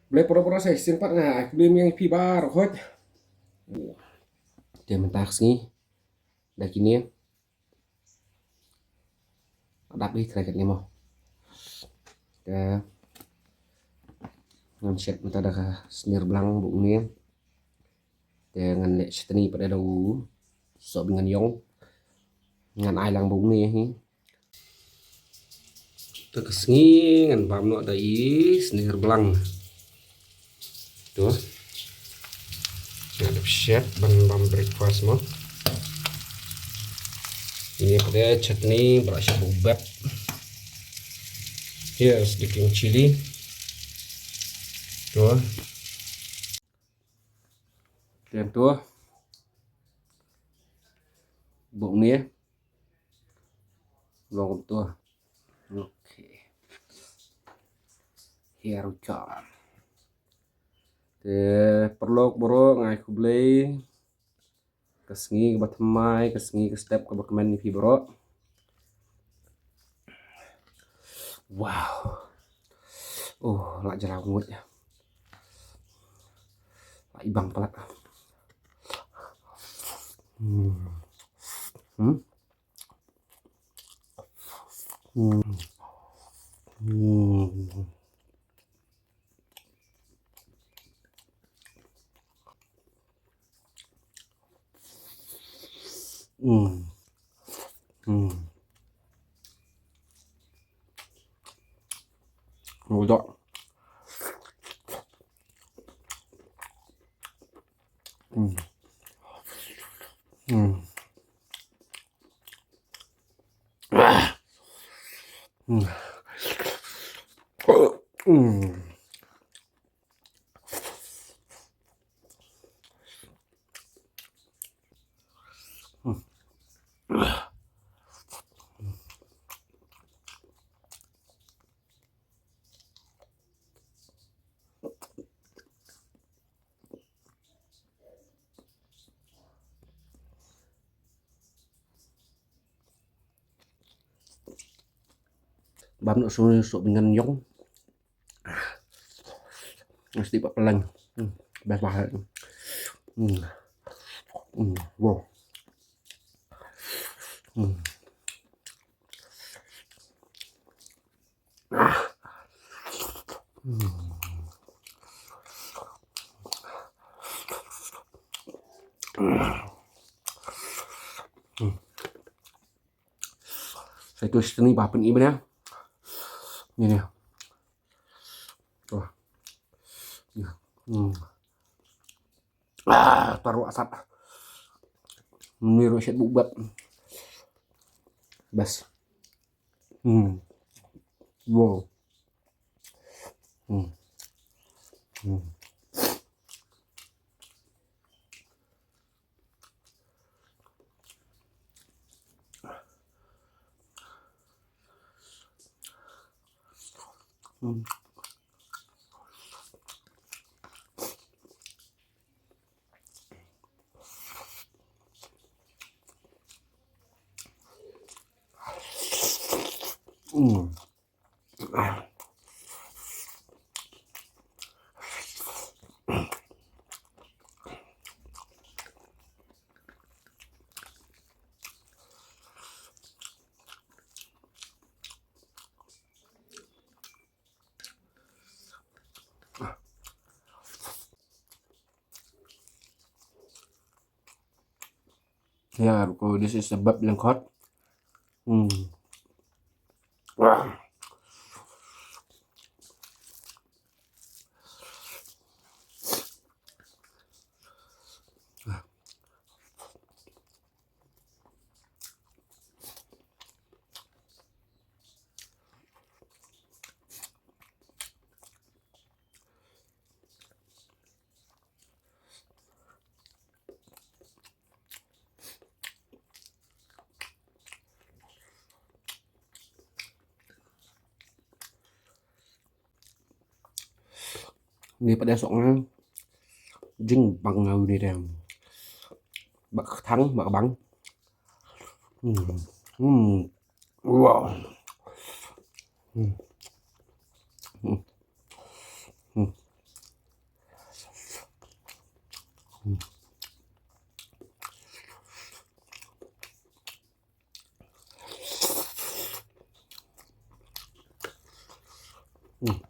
Boleh pura-pura saya simpat nah, aku beli yang pibar, hot. Dia mentah sini, dah kini ya. Ada apa terakhir nih mau? Ya, ngam set mentah dah senir belang bu ini. Dengan lek seteni pada dau, sok dengan yong, dengan ai lang bu ini. Terkesngi dengan pam no dai senir belang. Tuh. Ada chef bang breakfast mo. Ini pada chutney berasa bubak. Here sedikit chili. Tuh. Dan tuh. Bụng nia. Lộn tuh. Oke. Here we go. Perlu bro ngai ku beli. Kesengi ke batemai, kesengi ke step ke bakemen ni bro. Wow. Oh, lak jarang ngut ya. Lak ibang pelat. Hmm. Hmm. Hmm. Hmm. Hmm. Hmm. Udah. Hmm. Hmm. Ah. Hmm. Hmm. Bám nó xuống sụp ngân giống mesti pak pelan best banget wow saya tuh seni papen ini ya ini tuh taruh asap meniru set bubat bas wow ya kalau this is sebab yang hot ini pada soalnya jing bằng ngầu đi ra bạc thắng bạc bắn wow Hmm.